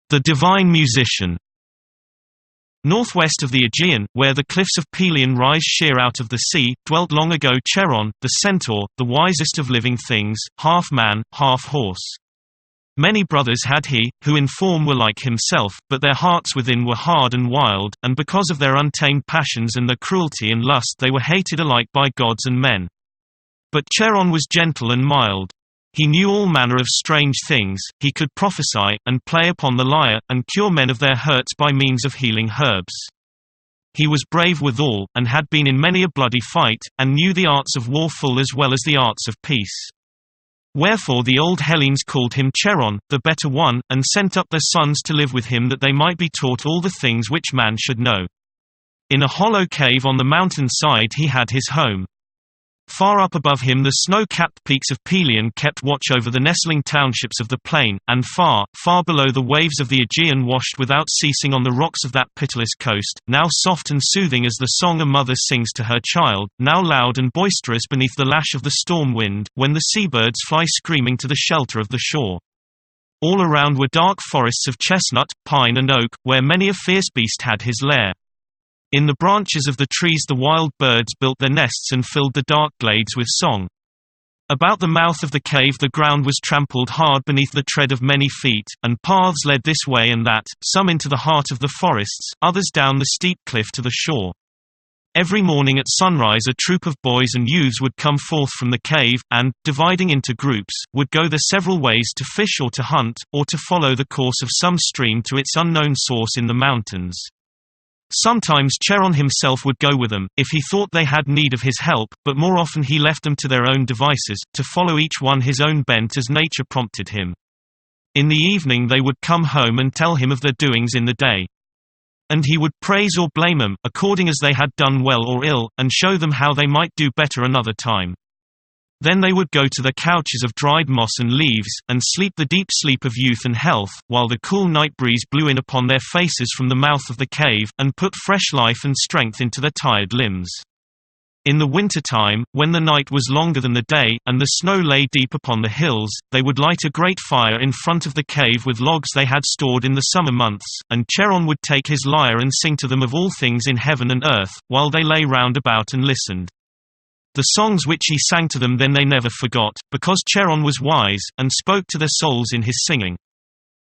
The divine musician. Northwest of the Aegean, where the cliffs of Pelion rise sheer out of the sea, dwelt long ago Charon, the centaur, the wisest of living things, half man, half horse. Many brothers had he, who in form were like himself, but their hearts within were hard and wild, and because of their untamed passions and their cruelty and lust they were hated alike by gods and men. But Charon was gentle and mild. He knew all manner of strange things, he could prophesy, and play upon the lyre, and cure men of their hurts by means of healing herbs. He was brave withal, and had been in many a bloody fight, and knew the arts of war full as well as the arts of peace. Wherefore the old Hellenes called him Charon, the better one, and sent up their sons to live with him that they might be taught all the things which man should know. In a hollow cave on the mountain side he had his home. Far up above him the snow-capped peaks of Pelion kept watch over the nestling townships of the plain, and far, far below the waves of the Aegean washed without ceasing on the rocks of that pitiless coast, now soft and soothing as the song a mother sings to her child, now loud and boisterous beneath the lash of the storm wind, when the seabirds fly screaming to the shelter of the shore. All around were dark forests of chestnut, pine and oak, where many a fierce beast had his lair. In the branches of the trees the wild birds built their nests and filled the dark glades with song. About the mouth of the cave the ground was trampled hard beneath the tread of many feet, and paths led this way and that, some into the heart of the forests, others down the steep cliff to the shore. Every morning at sunrise a troop of boys and youths would come forth from the cave, and, dividing into groups, would go their several ways to fish or to hunt, or to follow the course of some stream to its unknown source in the mountains. Sometimes Charon himself would go with them, if he thought they had need of his help, but more often he left them to their own devices, to follow each one his own bent as nature prompted him. In the evening they would come home and tell him of their doings in the day. And he would praise or blame them, according as they had done well or ill, and show them how they might do better another time. Then they would go to their couches of dried moss and leaves, and sleep the deep sleep of youth and health, while the cool night breeze blew in upon their faces from the mouth of the cave, and put fresh life and strength into their tired limbs. In the winter time, when the night was longer than the day, and the snow lay deep upon the hills, they would light a great fire in front of the cave with logs they had stored in the summer months, and Charon would take his lyre and sing to them of all things in heaven and earth, while they lay round about and listened. The songs which he sang to them then they never forgot, because Charon was wise, and spoke to their souls in his singing.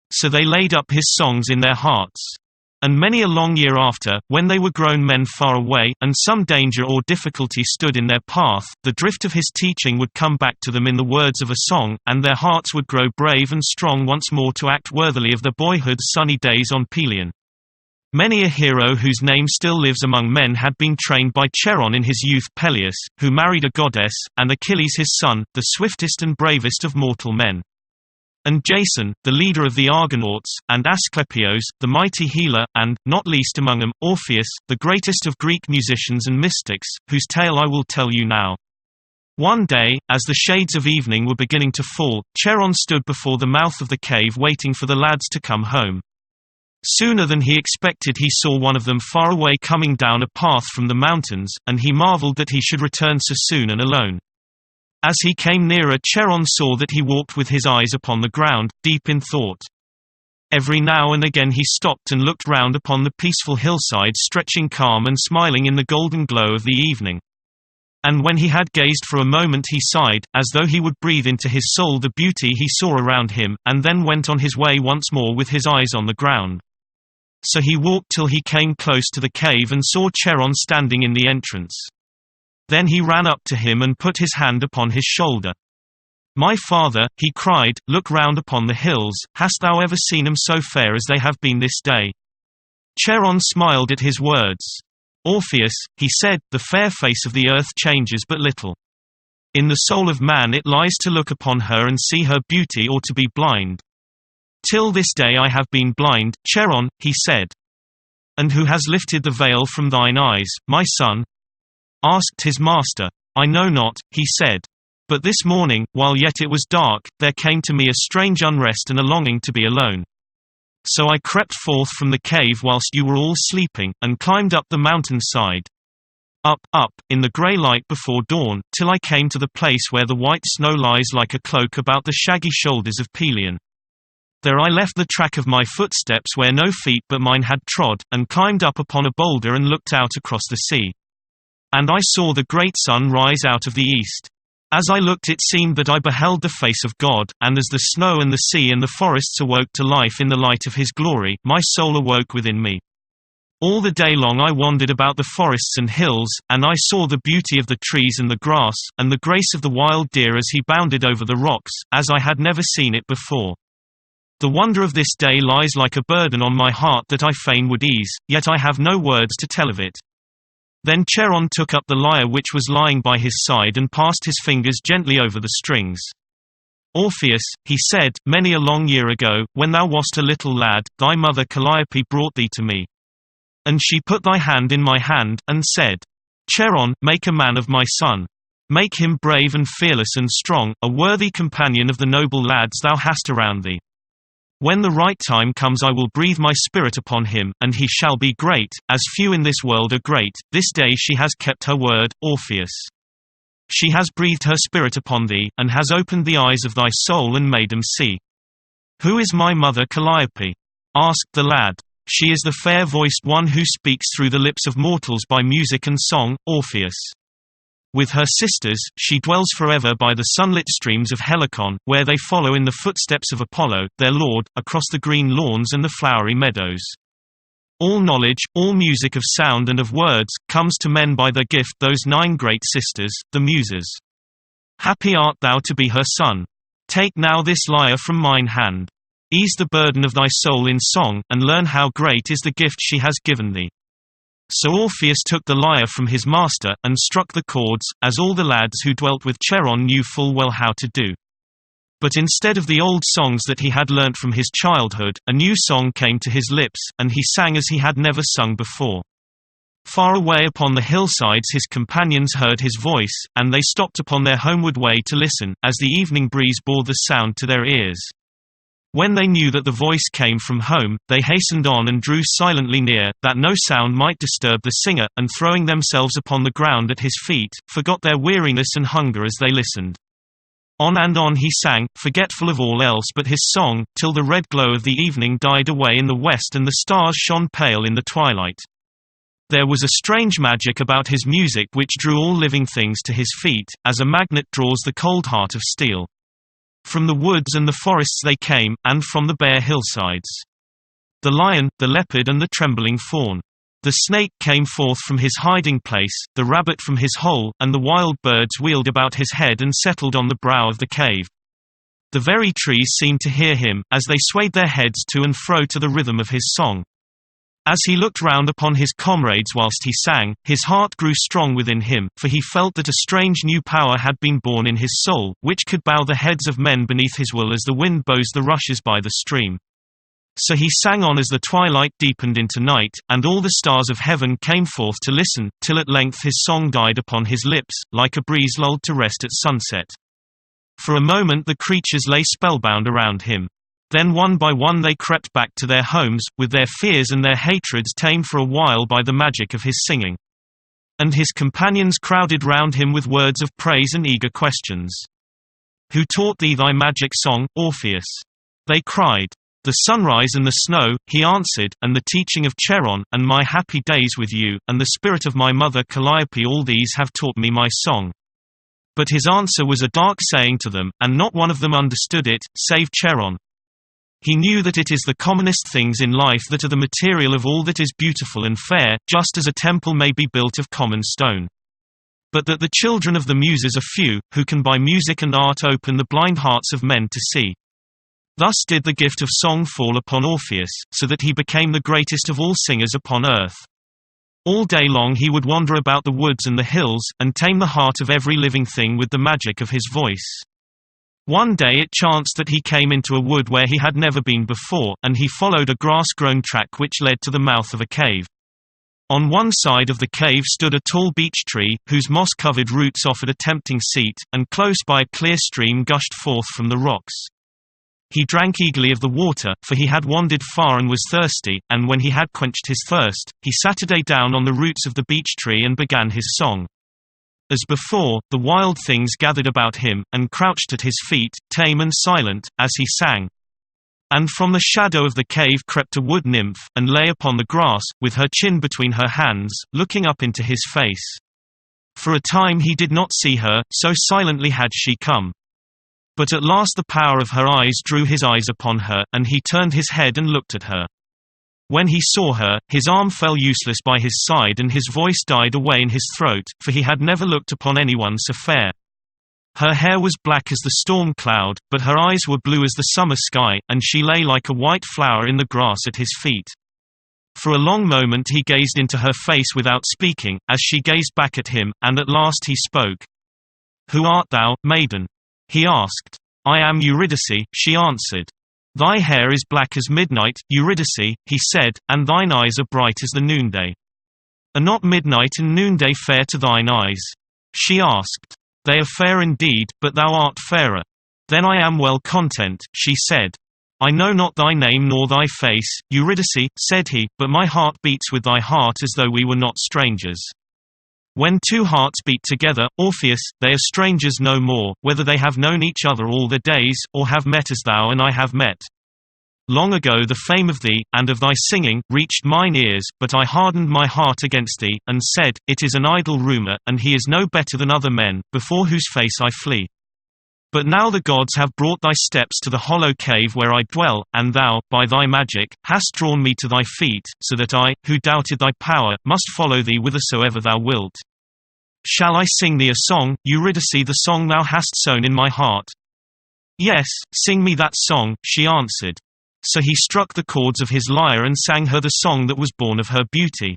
So they laid up his songs in their hearts. And many a long year after, when they were grown men far away, and some danger or difficulty stood in their path, the drift of his teaching would come back to them in the words of a song, and their hearts would grow brave and strong once more to act worthily of their boyhood's sunny days on Pelion. Many a hero whose name still lives among men had been trained by Charon in his youth. Peleus, who married a goddess, and Achilles his son, the swiftest and bravest of mortal men. And Jason, the leader of the Argonauts, and Asclepios, the mighty healer, and, not least among them, Orpheus, the greatest of Greek musicians and mystics, whose tale I will tell you now. One day, as the shades of evening were beginning to fall, Charon stood before the mouth of the cave waiting for the lads to come home. Sooner than he expected he saw one of them far away coming down a path from the mountains, and he marveled that he should return so soon and alone. As he came nearer, Charon saw that he walked with his eyes upon the ground, deep in thought. Every now and again he stopped and looked round upon the peaceful hillside stretching calm and smiling in the golden glow of the evening. And when he had gazed for a moment he sighed, as though he would breathe into his soul the beauty he saw around him, and then went on his way once more with his eyes on the ground. So he walked till he came close to the cave and saw Charon standing in the entrance. Then he ran up to him and put his hand upon his shoulder. "My father," he cried, "look round upon the hills, hast thou ever seen them so fair as they have been this day?" Charon smiled at his words. "Orpheus," he said, "the fair face of the earth changes but little. In the soul of man it lies to look upon her and see her beauty or to be blind. Till this day I have been blind, Charon," he said. "And who has lifted the veil from thine eyes, my son?" asked his master. "I know not," he said. "But this morning, while yet it was dark, there came to me a strange unrest and a longing to be alone. So I crept forth from the cave whilst you were all sleeping, and climbed up the mountain side. Up, in the grey light before dawn, till I came to the place where the white snow lies like a cloak about the shaggy shoulders of Pelion. There I left the track of my footsteps where no feet but mine had trod, and climbed up upon a boulder and looked out across the sea. And I saw the great sun rise out of the east. As I looked it seemed that I beheld the face of God, and as the snow and the sea and the forests awoke to life in the light of His glory, my soul awoke within me. All the day long I wandered about the forests and hills, and I saw the beauty of the trees and the grass, and the grace of the wild deer as he bounded over the rocks, as I had never seen it before. The wonder of this day lies like a burden on my heart that I fain would ease, yet I have no words to tell of it. Then Charon took up the lyre which was lying by his side and passed his fingers gently over the strings. Orpheus, he said, many a long year ago, when thou wast a little lad, thy mother Calliope brought thee to me. And she put thy hand in my hand, and said, Charon, make a man of my son. Make him brave and fearless and strong, a worthy companion of the noble lads thou hast around thee. When the right time comes I will breathe my spirit upon him, and he shall be great, as few in this world are great. This day she has kept her word, Orpheus. She has breathed her spirit upon thee, and has opened the eyes of thy soul and made them see. Who is my mother Calliope? Asked the lad. She is the fair-voiced one who speaks through the lips of mortals by music and song, Orpheus. With her sisters, she dwells forever by the sunlit streams of Helicon, where they follow in the footsteps of Apollo, their lord, across the green lawns and the flowery meadows. All knowledge, all music of sound and of words, comes to men by their gift, those 9 great sisters, the Muses. Happy art thou to be her son. Take now this lyre from mine hand. Ease the burden of thy soul in song, and learn how great is the gift she has given thee. So Orpheus took the lyre from his master, and struck the chords, as all the lads who dwelt with Charon knew full well how to do. But instead of the old songs that he had learnt from his childhood, a new song came to his lips, and he sang as he had never sung before. Far away upon the hillsides his companions heard his voice, and they stopped upon their homeward way to listen, as the evening breeze bore the sound to their ears. When they knew that the voice came from home, they hastened on and drew silently near, that no sound might disturb the singer, and throwing themselves upon the ground at his feet, forgot their weariness and hunger as they listened. On and on he sang, forgetful of all else but his song, till the red glow of the evening died away in the west and the stars shone pale in the twilight. There was a strange magic about his music which drew all living things to his feet, as a magnet draws the cold heart of steel. From the woods and the forests they came, and from the bare hillsides. The lion, the leopard and the trembling fawn. The snake came forth from his hiding place, the rabbit from his hole, and the wild birds wheeled about his head and settled on the brow of the cave. The very trees seemed to hear him, as they swayed their heads to and fro to the rhythm of his song. As he looked round upon his comrades whilst he sang, his heart grew strong within him, for he felt that a strange new power had been born in his soul, which could bow the heads of men beneath his will as the wind bows the rushes by the stream. So he sang on as the twilight deepened into night, and all the stars of heaven came forth to listen, till at length his song died upon his lips, like a breeze lulled to rest at sunset. For a moment the creatures lay spellbound around him. Then one by one they crept back to their homes, with their fears and their hatreds tamed for a while by the magic of his singing. And his companions crowded round him with words of praise and eager questions. Who taught thee thy magic song, Orpheus? They cried. The sunrise and the snow, he answered, and the teaching of Charon, and my happy days with you, and the spirit of my mother Calliope, all these have taught me my song. But his answer was a dark saying to them, and not one of them understood it, save Charon. He knew that it is the commonest things in life that are the material of all that is beautiful and fair, just as a temple may be built of common stone. But that the children of the Muses are few, who can by music and art open the blind hearts of men to see. Thus did the gift of song fall upon Orpheus, so that he became the greatest of all singers upon earth. All day long he would wander about the woods and the hills, and tame the heart of every living thing with the magic of his voice. One day it chanced that he came into a wood where he had never been before, and he followed a grass-grown track which led to the mouth of a cave. On one side of the cave stood a tall beech tree, whose moss-covered roots offered a tempting seat, and close by a clear stream gushed forth from the rocks. He drank eagerly of the water, for he had wandered far and was thirsty, and when he had quenched his thirst, he sat down on the roots of the beech tree and began his song. As before, the wild things gathered about him, and crouched at his feet, tame and silent, as he sang. And from the shadow of the cave crept a wood nymph, and lay upon the grass, with her chin between her hands, looking up into his face. For a time he did not see her, so silently had she come. But at last the power of her eyes drew his eyes upon her, and he turned his head and looked at her. When he saw her, his arm fell useless by his side and his voice died away in his throat, for he had never looked upon anyone so fair. Her hair was black as the storm cloud, but her eyes were blue as the summer sky, and she lay like a white flower in the grass at his feet. For a long moment he gazed into her face without speaking, as she gazed back at him, and at last he spoke. "Who art thou, maiden?" he asked. "I am Eurydice," she answered. "Thy hair is black as midnight, Eurydice," he said, "and thine eyes are bright as the noonday. Are not midnight and noonday fair to thine eyes?" She asked. "They are fair indeed, but thou art fairer." "Then I am well content," she said. "I know not thy name nor thy face, Eurydice," said he, "but my heart beats with thy heart as though we were not strangers. When two hearts beat together, Orpheus, they are strangers no more, whether they have known each other all their days, or have met as thou and I have met. Long ago the fame of thee, and of thy singing, reached mine ears, but I hardened my heart against thee, and said, It is an idle rumor, and he is no better than other men, before whose face I flee. But now the gods have brought thy steps to the hollow cave where I dwell, and thou, by thy magic, hast drawn me to thy feet, so that I, who doubted thy power, must follow thee whithersoever thou wilt. Shall I sing thee a song, Eurydice, the song thou hast sown in my heart?" "Yes, sing me that song," she answered. So he struck the chords of his lyre and sang her the song that was born of her beauty.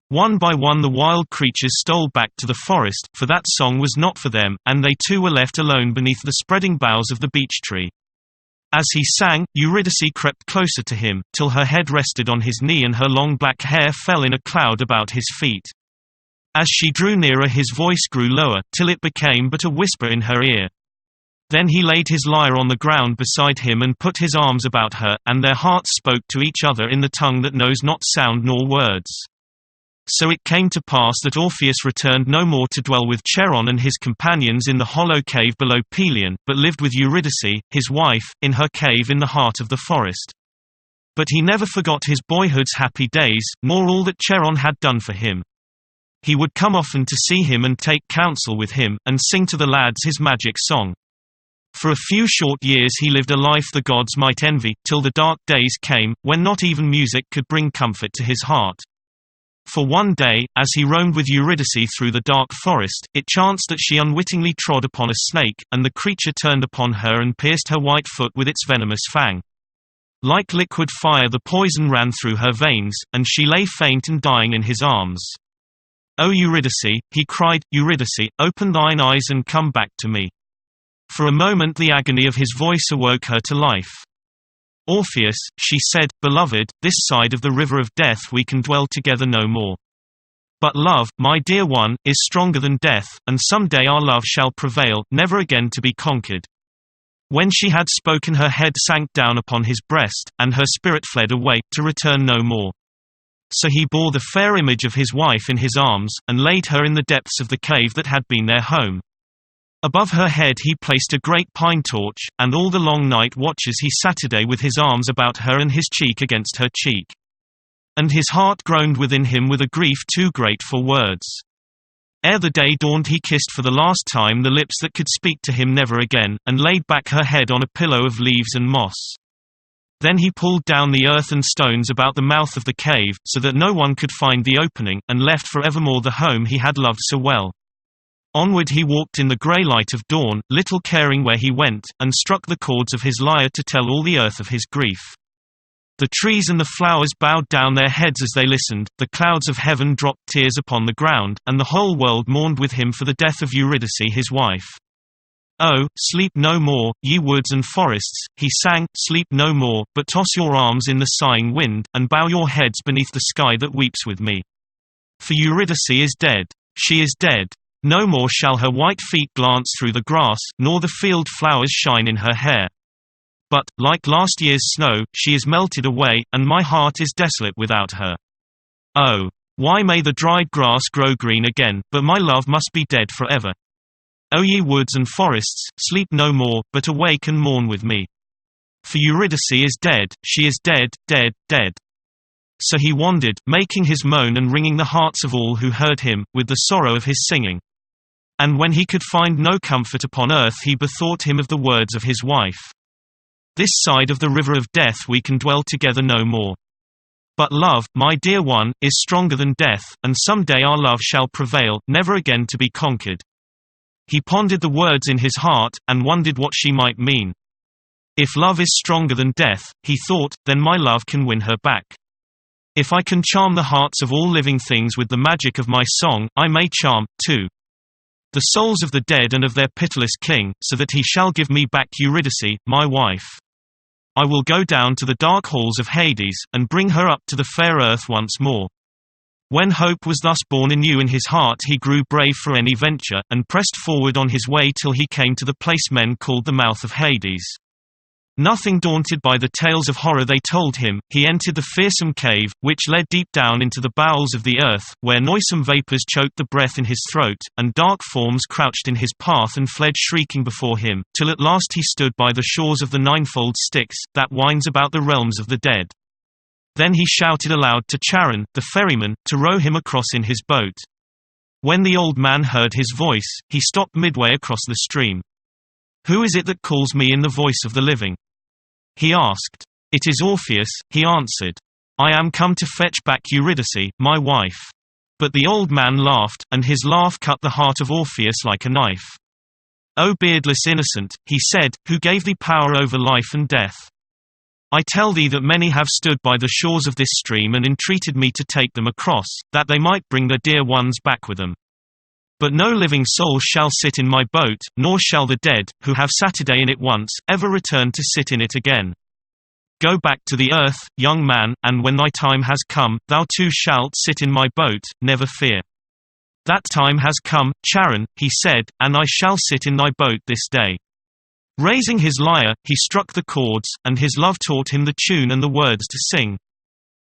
One by one the wild creatures stole back to the forest, for that song was not for them, and they too were left alone beneath the spreading boughs of the beech tree. As he sang, Eurydice crept closer to him, till her head rested on his knee and her long black hair fell in a cloud about his feet. As she drew nearer his voice grew lower, till it became but a whisper in her ear. Then he laid his lyre on the ground beside him and put his arms about her, and their hearts spoke to each other in the tongue that knows not sound nor words. So it came to pass that Orpheus returned no more to dwell with Charon and his companions in the hollow cave below Pelion, but lived with Eurydice, his wife, in her cave in the heart of the forest. But he never forgot his boyhood's happy days, nor all that Charon had done for him. He would come often to see him and take counsel with him, and sing to the lads his magic song. For a few short years he lived a life the gods might envy, till the dark days came, when not even music could bring comfort to his heart. For one day, as he roamed with Eurydice through the dark forest, it chanced that she unwittingly trod upon a snake, and the creature turned upon her and pierced her white foot with its venomous fang. Like liquid fire the poison ran through her veins, and she lay faint and dying in his arms. "O Eurydice," he cried, "Eurydice, open thine eyes and come back to me." For a moment the agony of his voice awoke her to life. "Orpheus," she said, "beloved, this side of the river of death we can dwell together no more. But love, my dear one, is stronger than death, and some day our love shall prevail, never again to be conquered." When she had spoken her head sank down upon his breast, and her spirit fled away, to return no more. So he bore the fair image of his wife in his arms, and laid her in the depths of the cave that had been their home. Above her head he placed a great pine torch, and all the long night watches he Saturday with his arms about her and his cheek against her cheek. And his heart groaned within him with a grief too great for words. Ere the day dawned he kissed for the last time the lips that could speak to him never again, and laid back her head on a pillow of leaves and moss. Then he pulled down the earth and stones about the mouth of the cave, so that no one could find the opening, and left for evermore the home he had loved so well. Onward he walked in the grey light of dawn, little caring where he went, and struck the chords of his lyre to tell all the earth of his grief. The trees and the flowers bowed down their heads as they listened, the clouds of heaven dropped tears upon the ground, and the whole world mourned with him for the death of Eurydice his wife. "Oh, sleep no more, ye woods and forests," he sang, "sleep no more, but toss your arms in the sighing wind, and bow your heads beneath the sky that weeps with me. For Eurydice is dead. She is dead. No more shall her white feet glance through the grass, nor the field flowers shine in her hair. But, like last year's snow, she is melted away, and my heart is desolate without her. Oh, why may the dried grass grow green again, but my love must be dead forever. O ye woods and forests, sleep no more, but awake and mourn with me." For Eurydice is dead, she is dead, dead, dead." So he wandered, making his moan and wringing the hearts of all who heard him, with the sorrow of his singing. And when he could find no comfort upon earth, he bethought him of the words of his wife. "This side of the river of death we can dwell together no more. But love, my dear one, is stronger than death, and some day our love shall prevail, never again to be conquered." He pondered the words in his heart, and wondered what she might mean. If love is stronger than death, he thought, then my love can win her back. If I can charm the hearts of all living things with the magic of my song, I may charm, too, the souls of the dead and of their pitiless king, so that he shall give me back Eurydice, my wife. I will go down to the dark halls of Hades, and bring her up to the fair earth once more. When hope was thus born anew in his heart, he grew brave for any venture, and pressed forward on his way till he came to the place men called the mouth of Hades. Nothing daunted by the tales of horror they told him, he entered the fearsome cave, which led deep down into the bowels of the earth, where noisome vapors choked the breath in his throat, and dark forms crouched in his path and fled shrieking before him, till at last he stood by the shores of the ninefold Styx, that winds about the realms of the dead. Then he shouted aloud to Charon, the ferryman, to row him across in his boat. When the old man heard his voice, he stopped midway across the stream. "Who is it that calls me in the voice of the living?" he asked. "It is Orpheus," he answered. "I am come to fetch back Eurydice, my wife." But the old man laughed, and his laugh cut the heart of Orpheus like a knife. "O beardless innocent," he said, "who gave thee power over life and death? I tell thee that many have stood by the shores of this stream and entreated me to take them across, that they might bring their dear ones back with them. But no living soul shall sit in my boat, nor shall the dead, who have Saturday in it once, ever return to sit in it again. Go back to the earth, young man, and when thy time has come, thou too shalt sit in my boat, never fear." "That time has come, Charon," he said, "and I shall sit in thy boat this day." Raising his lyre, he struck the chords, and his love taught him the tune and the words to sing.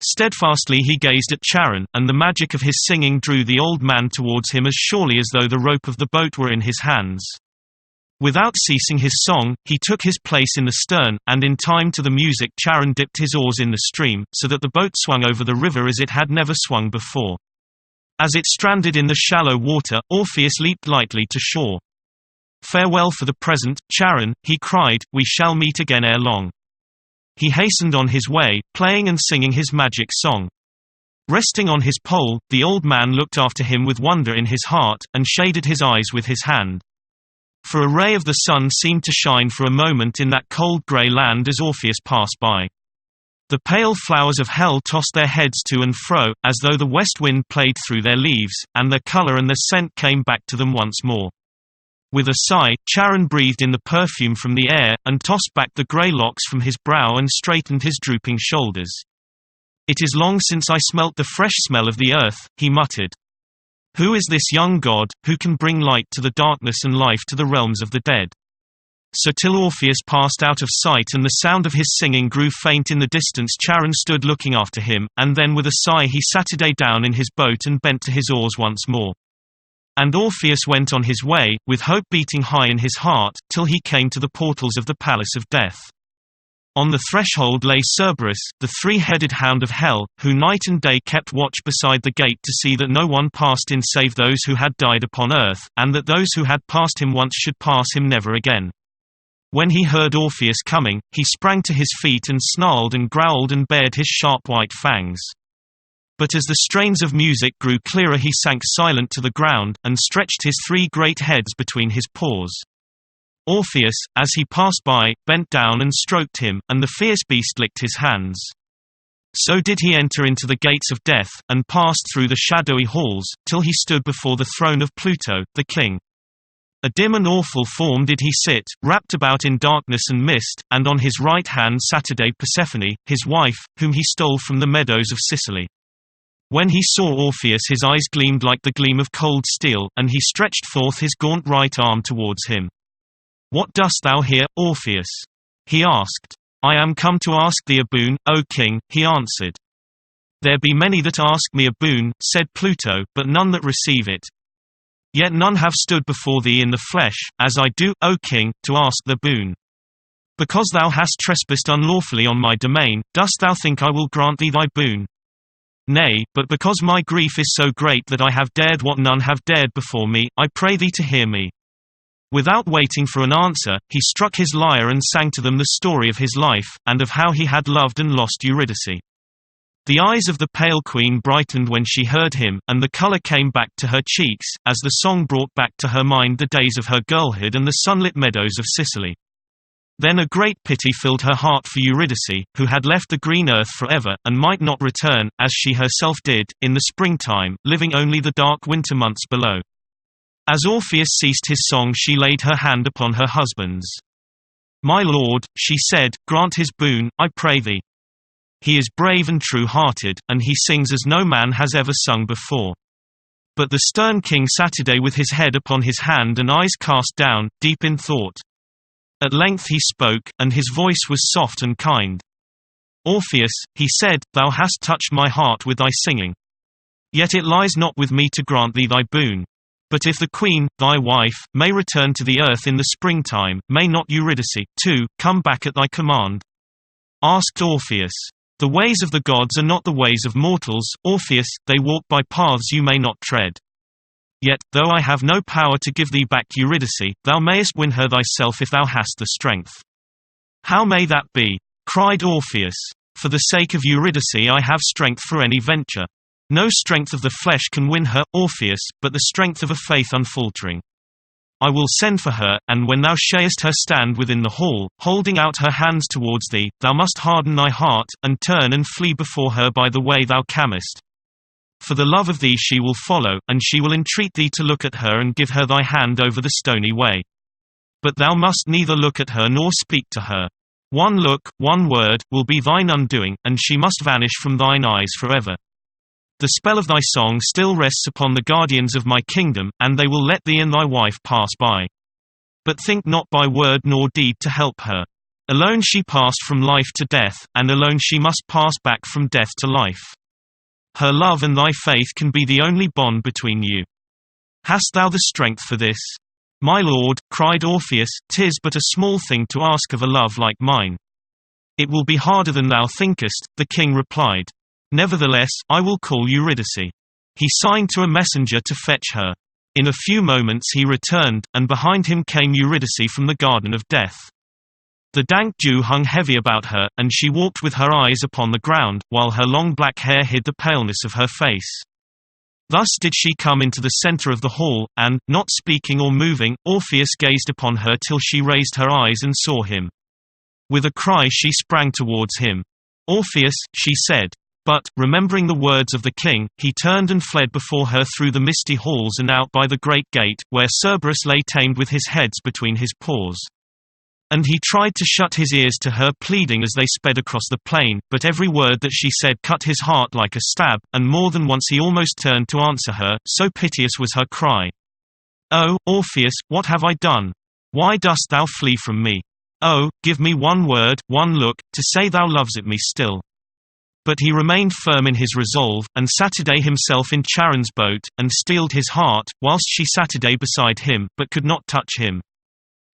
Steadfastly he gazed at Charon, and the magic of his singing drew the old man towards him as surely as though the rope of the boat were in his hands. Without ceasing his song, he took his place in the stern, and in time to the music Charon dipped his oars in the stream, so that the boat swung over the river as it had never swung before. As it stranded in the shallow water, Orpheus leaped lightly to shore. "Farewell for the present, Charon," he cried, "we shall meet again ere long." He hastened on his way, playing and singing his magic song. Resting on his pole, the old man looked after him with wonder in his heart, and shaded his eyes with his hand. For a ray of the sun seemed to shine for a moment in that cold grey land as Orpheus passed by. The pale flowers of hell tossed their heads to and fro, as though the west wind played through their leaves, and their colour and their scent came back to them once more. With a sigh, Charon breathed in the perfume from the air, and tossed back the grey locks from his brow and straightened his drooping shoulders. "It is long since I smelt the fresh smell of the earth," he muttered. "Who is this young god, who can bring light to the darkness and life to the realms of the dead?" So till Orpheus passed out of sight and the sound of his singing grew faint in the distance, Charon stood looking after him, and then with a sigh he Saturday down in his boat and bent to his oars once more. And Orpheus went on his way, with hope beating high in his heart, till he came to the portals of the palace of death. On the threshold lay Cerberus, the three-headed hound of hell, who night and day kept watch beside the gate to see that no one passed in save those who had died upon earth, and that those who had passed him once should pass him never again. When he heard Orpheus coming, he sprang to his feet and snarled and growled and bared his sharp white fangs. But as the strains of music grew clearer he sank silent to the ground, and stretched his three great heads between his paws. Orpheus, as he passed by, bent down and stroked him, and the fierce beast licked his hands. So did he enter into the gates of death, and passed through the shadowy halls, till he stood before the throne of Pluto, the king. A dim and awful form did he sit, wrapped about in darkness and mist, and on his right hand Saturday Persephone, his wife, whom he stole from the meadows of Sicily. When he saw Orpheus his eyes gleamed like the gleam of cold steel, and he stretched forth his gaunt right arm towards him. "What dost thou here, Orpheus?" he asked. "I am come to ask thee a boon, O king," he answered. "There be many that ask me a boon," said Pluto, "but none that receive it. Yet none have stood before thee in the flesh, as I do, O king, to ask the boon. Because thou hast trespassed unlawfully on my domain, dost thou think I will grant thee thy boon? Nay, but because my grief is so great that I have dared what none have dared before me, I pray thee to hear me. Without waiting for an answer, he struck his lyre and sang to them the story of his life, and of how he had loved and lost Eurydice. The eyes of the pale queen brightened when she heard him, and the color came back to her cheeks, as the song brought back to her mind the days of her girlhood and the sunlit meadows of Sicily. Then a great pity filled her heart for Eurydice, who had left the green earth forever, and might not return, as she herself did, in the springtime, living only the dark winter months below. As Orpheus ceased his song, she laid her hand upon her husband's. "My lord," she said, "grant his boon, I pray thee. He is brave and true-hearted, and he sings as no man has ever sung before." But the stern king Saturday, with his head upon his hand and eyes cast down, deep in thought. At length he spoke, and his voice was soft and kind. "Orpheus," he said, "thou hast touched my heart with thy singing. Yet it lies not with me to grant thee thy boon. But if the queen, thy wife, may return to the earth in the springtime, may not Eurydice, too, come back at thy command?" Asked Orpheus. "The ways of the gods are not the ways of mortals, Orpheus, they walk by paths you may not tread. Yet, though I have no power to give thee back Eurydice, thou mayest win her thyself if thou hast the strength." "How may that be?" cried Orpheus. "For the sake of Eurydice I have strength for any venture. No strength of the flesh can win her, Orpheus, but the strength of a faith unfaltering. I will send for her, and when thou shayest her stand within the hall, holding out her hands towards thee, thou must harden thy heart, and turn and flee before her by the way thou camest. For the love of thee she will follow, and she will entreat thee to look at her and give her thy hand over the stony way. But thou must neither look at her nor speak to her. One look, one word, will be thine undoing, and she must vanish from thine eyes forever. The spell of thy song still rests upon the guardians of my kingdom, and they will let thee and thy wife pass by. But think not by word nor deed to help her. Alone she passed from life to death, and alone she must pass back from death to life. Her love and thy faith can be the only bond between you. Hast thou the strength for this?" "My lord," cried Orpheus, "'tis but a small thing to ask of a love like mine." "It will be harder than thou thinkest," the king replied. "Nevertheless, I will call Eurydice." He signed to a messenger to fetch her. In a few moments he returned, and behind him came Eurydice from the garden of death. The dank dew hung heavy about her, and she walked with her eyes upon the ground, while her long black hair hid the paleness of her face. Thus did she come into the center of the hall, and, not speaking or moving, Orpheus gazed upon her till she raised her eyes and saw him. With a cry she sprang towards him. "Orpheus," she said. But, remembering the words of the king, he turned and fled before her through the misty halls and out by the great gate, where Cerberus lay tamed with his heads between his paws. And he tried to shut his ears to her pleading as they sped across the plain, but every word that she said cut his heart like a stab, and more than once he almost turned to answer her, so piteous was her cry. "Oh, Orpheus, what have I done? Why dost thou flee from me? Oh, give me one word, one look, to say thou lovest me still." But he remained firm in his resolve, and Saturday himself in Charon's boat, and steeled his heart, whilst she Saturday beside him, but could not touch him.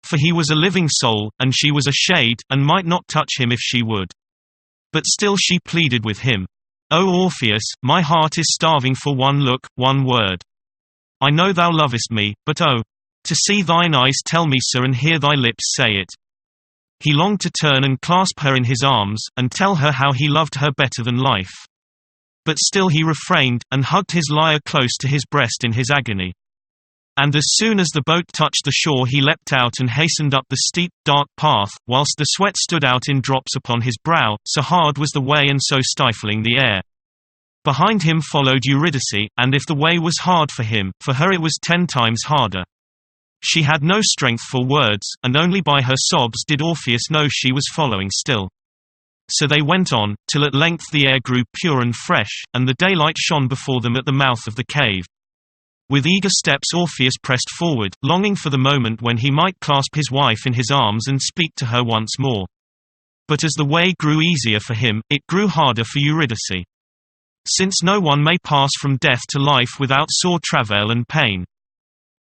For he was a living soul, and she was a shade, and might not touch him if she would. But still she pleaded with him. "O Orpheus, my heart is starving for one look, one word. I know thou lovest me, but oh, to see thine eyes tell me so and hear thy lips say it." He longed to turn and clasp her in his arms, and tell her how he loved her better than life. But still he refrained, and hugged his lyre close to his breast in his agony. And as soon as the boat touched the shore he leapt out and hastened up the steep, dark path, whilst the sweat stood out in drops upon his brow, so hard was the way and so stifling the air. Behind him followed Eurydice, and if the way was hard for him, for her it was 10 times harder. She had no strength for words, and only by her sobs did Orpheus know she was following still. So they went on, till at length the air grew pure and fresh, and the daylight shone before them at the mouth of the cave. With eager steps Orpheus pressed forward, longing for the moment when he might clasp his wife in his arms and speak to her once more. But as the way grew easier for him, it grew harder for Eurydice. Since no one may pass from death to life without sore travail and pain.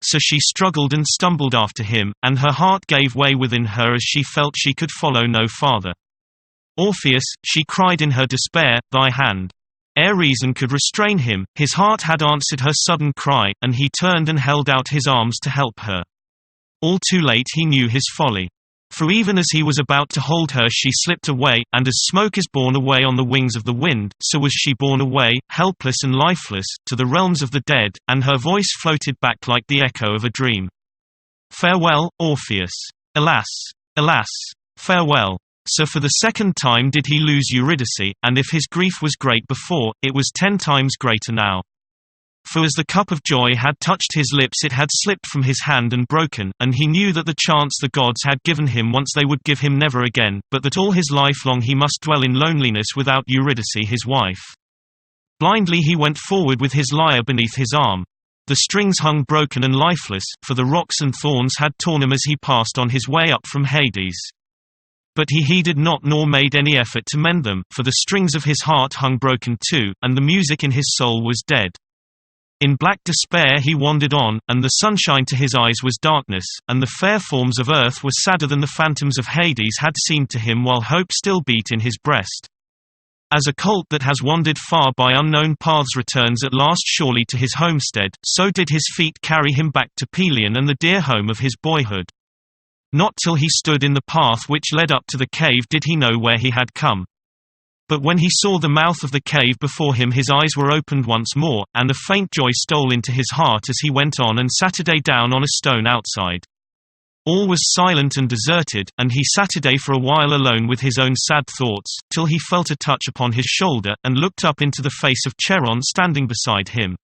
So she struggled and stumbled after him, and her heart gave way within her as she felt she could follow no farther. Orpheus, she cried in her despair, thy hand. Ere reason could restrain him, his heart had answered her sudden cry, and he turned and held out his arms to help her. All too late he knew his folly. For even as he was about to hold her she slipped away, and as smoke is borne away on the wings of the wind, so was she borne away, helpless and lifeless, to the realms of the dead, and her voice floated back like the echo of a dream. Farewell, Orpheus. Alas! Alas! Farewell! So for the second time did he lose Eurydice, and if his grief was great before, it was 10 times greater now. For as the cup of joy had touched his lips it had slipped from his hand and broken, and he knew that the chance the gods had given him once they would give him never again, but that all his life long he must dwell in loneliness without Eurydice his wife. Blindly he went forward with his lyre beneath his arm. The strings hung broken and lifeless, for the rocks and thorns had torn him as he passed on his way up from Hades. But he heeded not nor made any effort to mend them, for the strings of his heart hung broken too, and the music in his soul was dead. In black despair he wandered on, and the sunshine to his eyes was darkness, and the fair forms of earth were sadder than the phantoms of Hades had seemed to him while hope still beat in his breast. As a colt that has wandered far by unknown paths returns at last surely to his homestead, so did his feet carry him back to Pelion and the dear home of his boyhood. Not till he stood in the path which led up to the cave did he know where he had come. But when he saw the mouth of the cave before him his eyes were opened once more, and a faint joy stole into his heart as he went on and Saturday down on a stone outside. All was silent and deserted, and he Saturday for a while alone with his own sad thoughts, till he felt a touch upon his shoulder, and looked up into the face of Charon standing beside him.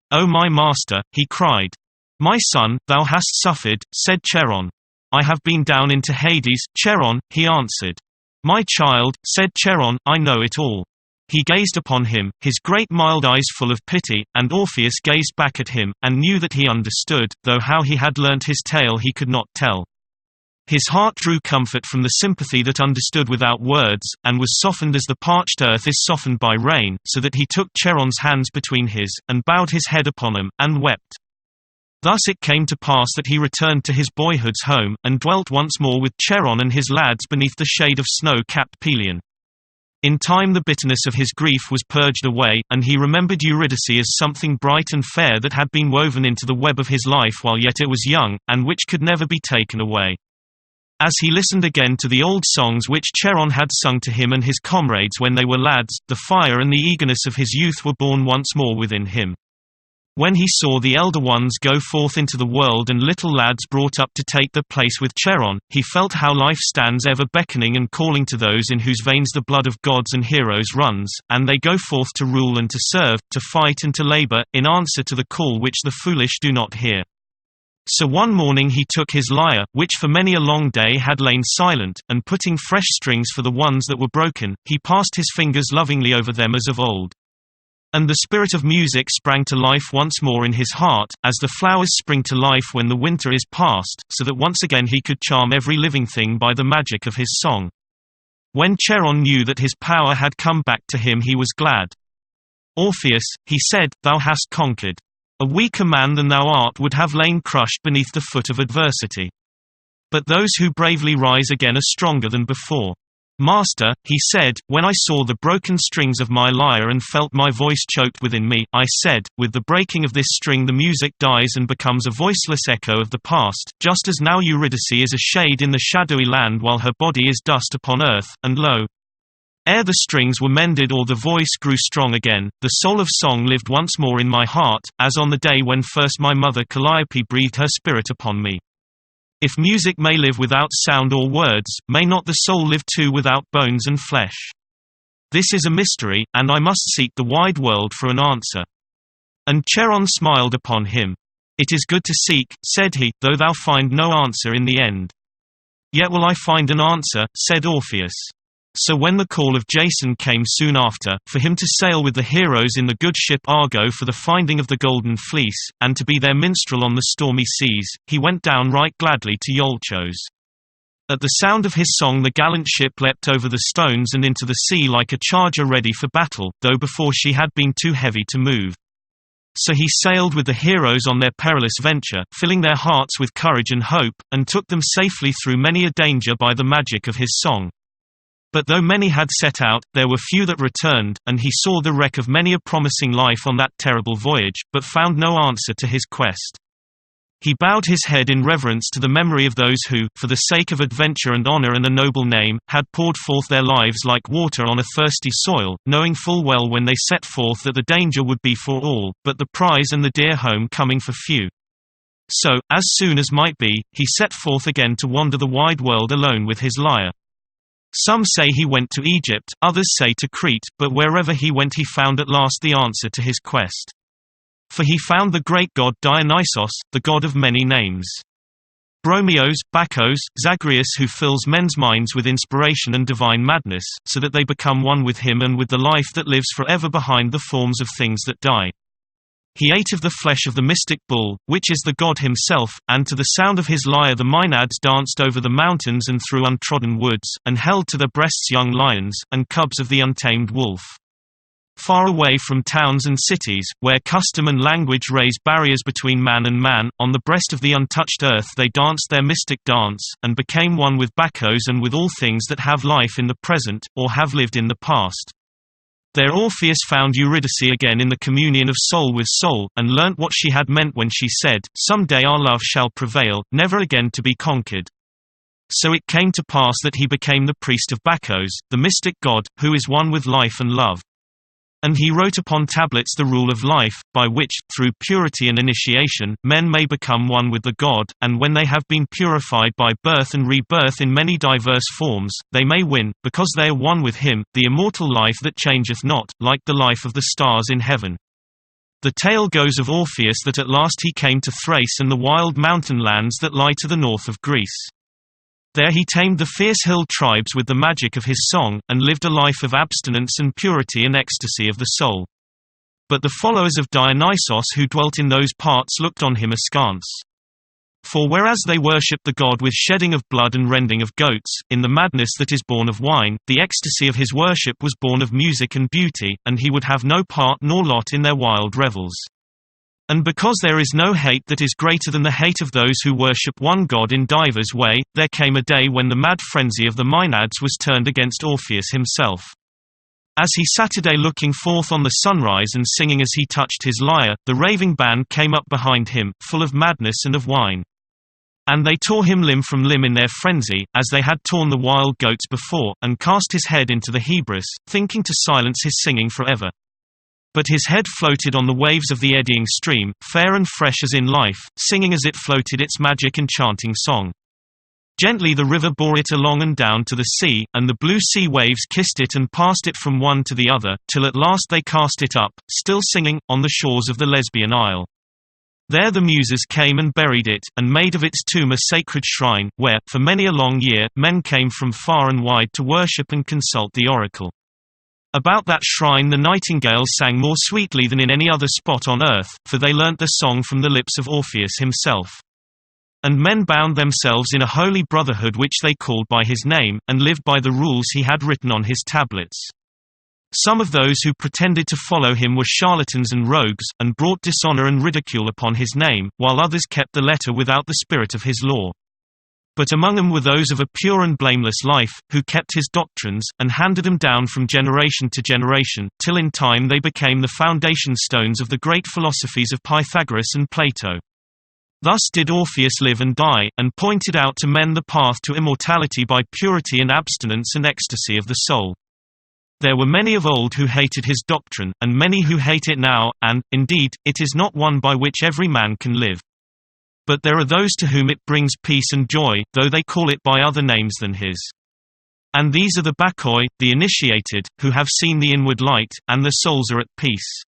"O my master," he cried. "My son, thou hast suffered," said Charon. "I have been down into Hades, Charon," he answered. "My child," said Charon, "I know it all." He gazed upon him, his great mild eyes full of pity, and Orpheus gazed back at him, and knew that he understood, though how he had learnt his tale he could not tell. His heart drew comfort from the sympathy that understood without words, and was softened as the parched earth is softened by rain, so that he took Charon's hands between his, and bowed his head upon them, and wept. Thus it came to pass that he returned to his boyhood's home, and dwelt once more with Charon and his lads beneath the shade of snow-capped Pelion. In time the bitterness of his grief was purged away, and he remembered Eurydice as something bright and fair that had been woven into the web of his life while yet it was young, and which could never be taken away. As he listened again to the old songs which Charon had sung to him and his comrades when they were lads, the fire and the eagerness of his youth were born once more within him. When he saw the elder ones go forth into the world and little lads brought up to take their place with Charon, he felt how life stands ever beckoning and calling to those in whose veins the blood of gods and heroes runs, and they go forth to rule and to serve, to fight and to labor, in answer to the call which the foolish do not hear. So one morning he took his lyre, which for many a long day had lain silent, and putting fresh strings for the ones that were broken, he passed his fingers lovingly over them as of old. And the spirit of music sprang to life once more in his heart, as the flowers spring to life when the winter is past, so that once again he could charm every living thing by the magic of his song. When Charon knew that his power had come back to him he was glad. "Orpheus," he said, "thou hast conquered. A weaker man than thou art would have lain crushed beneath the foot of adversity. But those who bravely rise again are stronger than before. Master," he said, "when I saw the broken strings of my lyre and felt my voice choked within me, I said, with the breaking of this string the music dies and becomes a voiceless echo of the past, just as now Eurydice is a shade in the shadowy land while her body is dust upon earth, and lo! Ere the strings were mended or the voice grew strong again, the soul of song lived once more in my heart, as on the day when first my mother Calliope breathed her spirit upon me. If music may live without sound or words, may not the soul live too without bones and flesh? This is a mystery, and I must seek the wide world for an answer." And Charon smiled upon him. "It is good to seek," said he, "though thou find no answer in the end." "Yet will I find an answer," said Orpheus. So when the call of Jason came soon after, for him to sail with the heroes in the good ship Argo for the finding of the Golden Fleece, and to be their minstrel on the stormy seas, he went down right gladly to Iolcos. At the sound of his song the gallant ship leapt over the stones and into the sea like a charger ready for battle, though before she had been too heavy to move. So he sailed with the heroes on their perilous venture, filling their hearts with courage and hope, and took them safely through many a danger by the magic of his song. But though many had set out, there were few that returned, and he saw the wreck of many a promising life on that terrible voyage, but found no answer to his quest. He bowed his head in reverence to the memory of those who, for the sake of adventure and honor and a noble name, had poured forth their lives like water on a thirsty soil, knowing full well when they set forth that the danger would be for all, but the prize and the dear home coming for few. So, as soon as might be, he set forth again to wander the wide world alone with his lyre. Some say he went to Egypt, others say to Crete, but wherever he went he found at last the answer to his quest. For he found the great god Dionysos, the god of many names. Bromios, Bacchos, Zagreus, who fills men's minds with inspiration and divine madness, so that they become one with him and with the life that lives forever behind the forms of things that die. He ate of the flesh of the mystic bull, which is the god himself, and to the sound of his lyre the Maenads danced over the mountains and through untrodden woods, and held to their breasts young lions, and cubs of the untamed wolf. Far away from towns and cities, where custom and language raise barriers between man and man, on the breast of the untouched earth they danced their mystic dance, and became one with Bacchos and with all things that have life in the present, or have lived in the past. There Orpheus found Eurydice again in the communion of soul with soul, and learnt what she had meant when she said, "Some day our love shall prevail, never again to be conquered." So it came to pass that he became the priest of Bacchos, the mystic god, who is one with life and love. And he wrote upon tablets the rule of life, by which, through purity and initiation, men may become one with the god, and when they have been purified by birth and rebirth in many diverse forms, they may win, because they are one with him, the immortal life that changeth not, like the life of the stars in heaven. The tale goes of Orpheus that at last he came to Thrace and the wild mountain lands that lie to the north of Greece. There he tamed the fierce hill tribes with the magic of his song, and lived a life of abstinence and purity and ecstasy of the soul. But the followers of Dionysos who dwelt in those parts looked on him askance. For whereas they worshipped the god with shedding of blood and rending of goats, in the madness that is born of wine, the ecstasy of his worship was born of music and beauty, and he would have no part nor lot in their wild revels. And because there is no hate that is greater than the hate of those who worship one god in divers way, there came a day when the mad frenzy of the Maenads was turned against Orpheus himself. As he sat a day looking forth on the sunrise and singing as he touched his lyre, the raving band came up behind him, full of madness and of wine. And they tore him limb from limb in their frenzy, as they had torn the wild goats before, and cast his head into the Hebrus, thinking to silence his singing forever. But his head floated on the waves of the eddying stream, fair and fresh as in life, singing as it floated its magic enchanting song. Gently the river bore it along and down to the sea, and the blue sea waves kissed it and passed it from one to the other, till at last they cast it up, still singing, on the shores of the Lesbian Isle. There the Muses came and buried it, and made of its tomb a sacred shrine, where, for many a long year, men came from far and wide to worship and consult the oracle. About that shrine the nightingales sang more sweetly than in any other spot on earth, for they learnt their song from the lips of Orpheus himself. And men bound themselves in a holy brotherhood which they called by his name, and lived by the rules he had written on his tablets. Some of those who pretended to follow him were charlatans and rogues, and brought dishonor and ridicule upon his name, while others kept the letter without the spirit of his law. But among them were those of a pure and blameless life, who kept his doctrines, and handed them down from generation to generation, till in time they became the foundation stones of the great philosophies of Pythagoras and Plato. Thus did Orpheus live and die, and pointed out to men the path to immortality by purity and abstinence and ecstasy of the soul. There were many of old who hated his doctrine, and many who hate it now, and, indeed, it is not one by which every man can live. But there are those to whom it brings peace and joy, though they call it by other names than his. And these are the Bacchoi, the initiated, who have seen the inward light, and their souls are at peace.